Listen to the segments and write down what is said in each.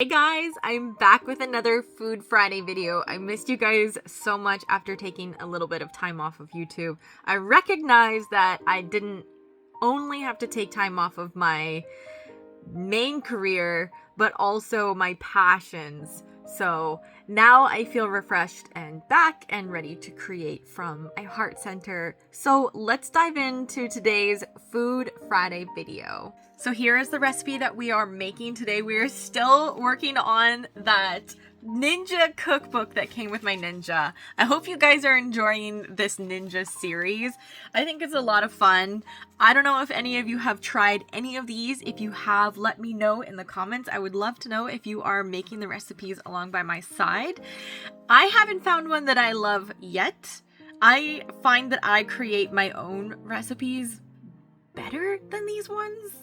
Hey guys, I'm back with another Food Friday video. I missed you guys so much after taking a little bit of time off of YouTube. I recognize that I didn't only have to take time off of my main career, but also my passions. So now I feel refreshed and back and ready to create from my heart center. So let's dive into today's Food Friday video. So here is the recipe that we are making today. We are still working on that ninja cookbook that came with my ninja. I hope you guys are enjoying this ninja series. I think it's a lot of fun. I don't know if any of you have tried any of these. If you have, let me know in the comments. I would love to know if you are making the recipes along by my side. I haven't found one that I love yet. I find that I create my own recipes better than these ones.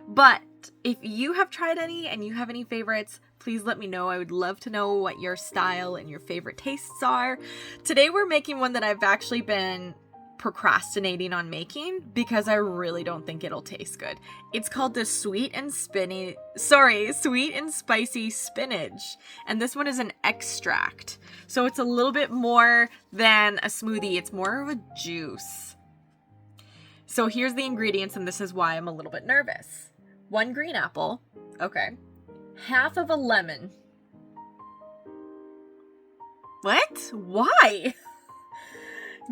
But if you have tried any and you have any favorites, please let me know. I would love to know what your style and your favorite tastes are. Today we're making one that I've actually been procrastinating on making because I really don't think it'll taste good. It's called the sweet and spicy spinach. And this one is an extract. So it's a little bit more than a smoothie. It's more of a juice. So here's the ingredients, and this is why I'm a little bit nervous. 1 green apple. Okay. Half of a lemon. What? Why?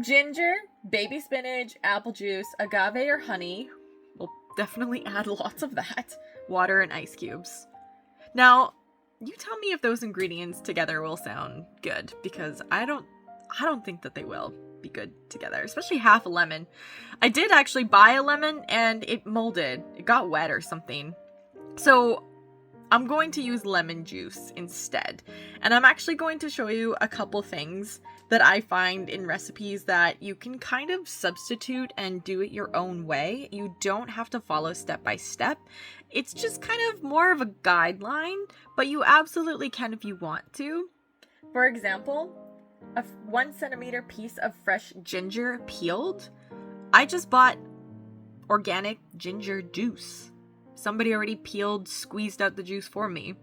Ginger, baby spinach, apple juice, agave or honey. We'll definitely add lots of that. Water and ice cubes. Now, you tell me if those ingredients together will sound good, because I don't think that they will be good together, especially half a lemon. I did actually buy a lemon and it molded. It got wet or something. So I'm going to use lemon juice instead. And I'm actually going to show you a couple things that I find in recipes that you can kind of substitute and do it your own way. You don't have to follow step by step. It's just kind of more of a guideline, but you absolutely can if you want to. For example, a 1 centimeter piece of fresh ginger peeled. I just bought organic ginger juice. Somebody already peeled, squeezed out the juice for me.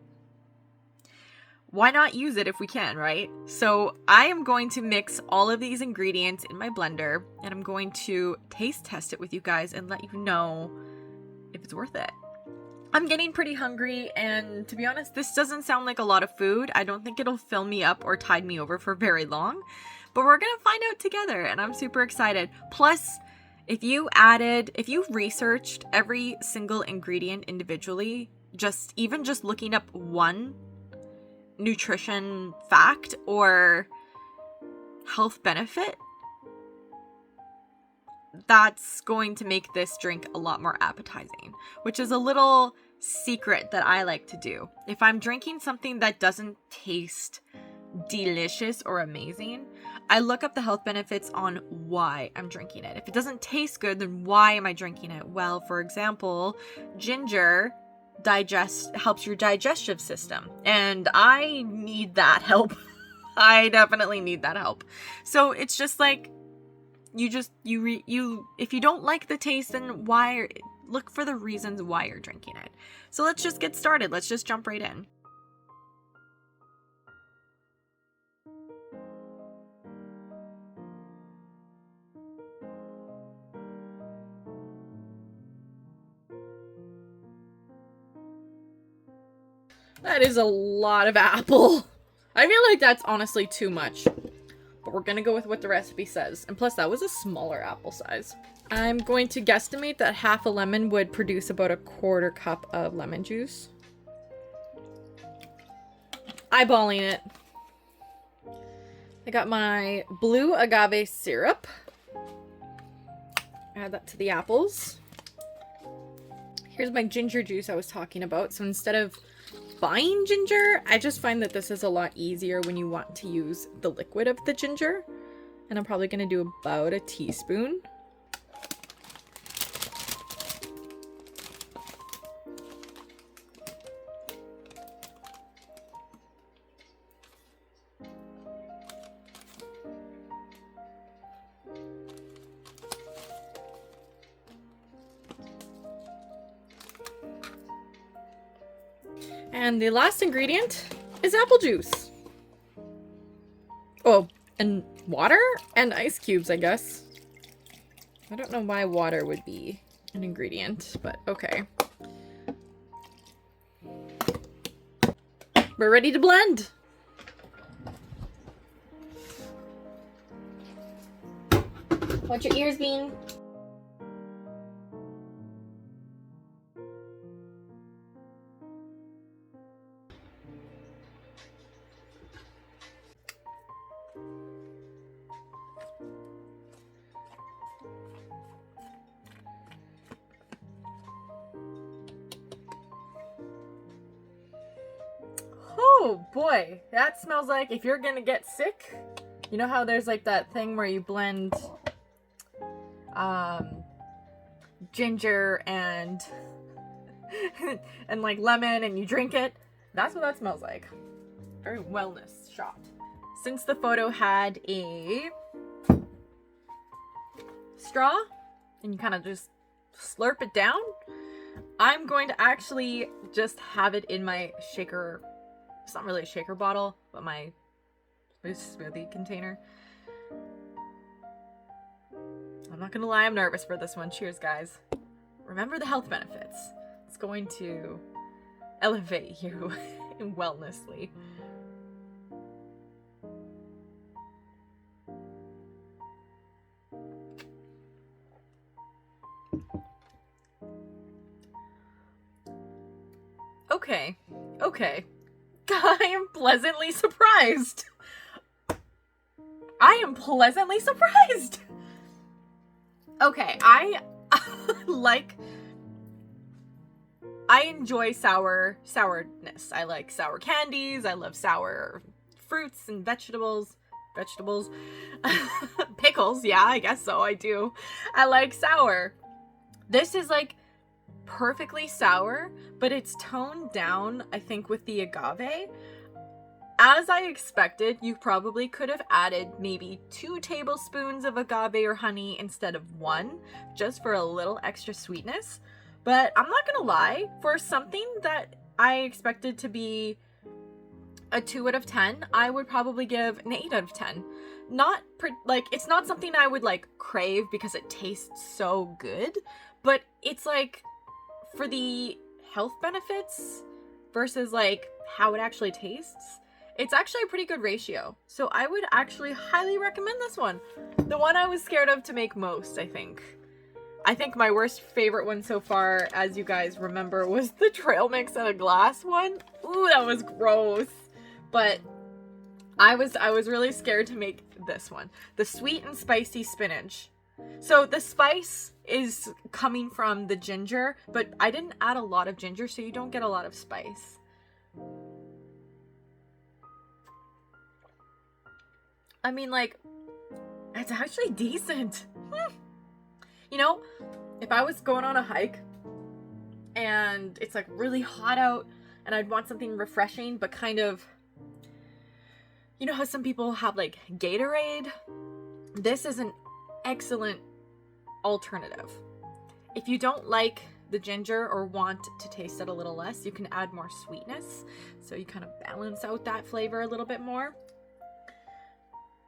Why not use it if we can, right? So I am going to mix all of these ingredients in my blender, and I'm going to taste test it with you guys and let you know if it's worth it. I'm getting pretty hungry, and to be honest, this doesn't sound like a lot of food. I don't think it'll fill me up or tide me over for very long, but we're gonna find out together, and I'm super excited. Plus, if you researched every single ingredient individually, even just looking up one nutrition fact or health benefit, that's going to make this drink a lot more appetizing, which is a little secret that I like to do. If I'm drinking something that doesn't taste delicious or amazing, I look up the health benefits on why I'm drinking it. If it doesn't taste good, then why am I drinking it? Well, for example, ginger helps your digestive system, and I need that help. I definitely need that help. So it's just like, if you don't like the taste, then look for the reasons why you're drinking it. So let's just get started. Let's just jump right in. That is a lot of apple. I feel like that's honestly too much. But we're gonna go with what the recipe says. And plus, that was a smaller apple size. I'm going to guesstimate that half a lemon would produce about 1/4 cup of lemon juice. Eyeballing it. I got my blue agave syrup. Add that to the apples. Here's my ginger juice I was talking about. So instead of buying ginger, I just find that this is a lot easier when you want to use the liquid of the ginger. And I'm probably going to do about a teaspoon. And the last ingredient is apple juice. Oh, and water and ice cubes, I guess. I don't know why water would be an ingredient, but okay. We're ready to blend. Watch your ears, Bean. Oh boy, that smells like if you're gonna get sick. You know how there's like that thing where you blend ginger and and like lemon and you drink it? That's what that smells like. Very wellness shot. Since the photo had a straw and you kind of just slurp it down, I'm going to actually just have it in my shaker. It's not really a shaker bottle, but my smoothie container. I'm not gonna lie, I'm nervous for this one. Cheers, guys. Remember the health benefits. It's going to elevate you wellnessly. Okay, okay. I am pleasantly surprised. I am pleasantly surprised. Okay, I enjoy sourness. I like sour candies. I love sour fruits and vegetables. Pickles, yeah, I guess so. I do. I like sour. This is like perfectly sour, but it's toned down, I think, with the agave. As I expected, you probably could have added maybe 2 tablespoons of agave or honey instead of 1, just for a little extra sweetness. But I'm not gonna lie, for something that I expected to be a 2 out of 10, I would probably give an 8 out of 10. It's not something I would like crave because it tastes so good, but it's like, for the health benefits versus like how it actually tastes, it's actually a pretty good ratio. So I would actually highly recommend this one. The one I was scared of to make most, I think. I think my worst favorite one so far, as you guys remember, was the trail mix in a glass one. Ooh, that was gross. But I was really scared to make this one. The sweet and spicy spinach. So the spice is coming from the ginger, but I didn't add a lot of ginger, so you don't get a lot of spice. I mean, like, it's actually decent. You know, if I was going on a hike and it's like really hot out and I'd want something refreshing, but kind of, you know how some people have like Gatorade? This is an excellent alternative. If you don't like the ginger or want to taste it a little less, you can add more sweetness, so you kind of balance out that flavor a little bit more.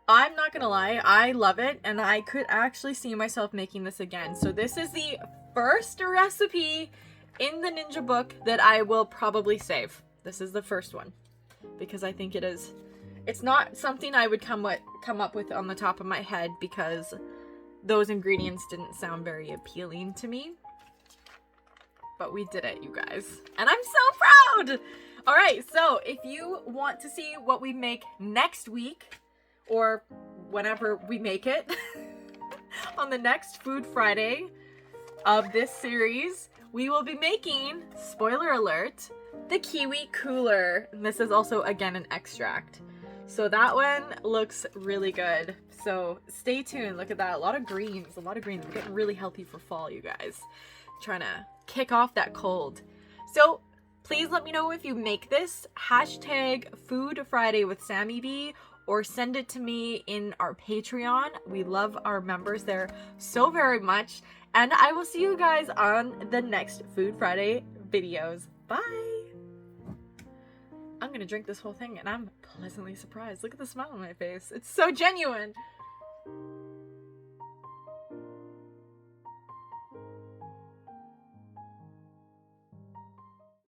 I'm not gonna lie, I love it, and I could actually see myself making this again. So this is the first recipe in the Ninja book that I will probably save. This is the first one, because I think it's not something I would come up with on the top of my head, because those ingredients didn't sound very appealing to me. But we did it, you guys. And I'm so proud! Alright, so if you want to see what we make next week, or whenever we make it, on the next Food Friday of this series, we will be making, spoiler alert, the kiwi cooler. And this is also, again, an extract. So that one looks really good. So stay tuned. Look at that. A lot of greens. We're getting really healthy for fall, you guys. Trying to kick off that cold. So please let me know if you make this. Hashtag Food Friday with Samy Bee, or send it to me in our Patreon. We love our members there so very much. And I will see you guys on the next Food Friday videos. Bye! I'm gonna drink this whole thing, and I'm pleasantly surprised. Look at the smile on my face. It's so genuine.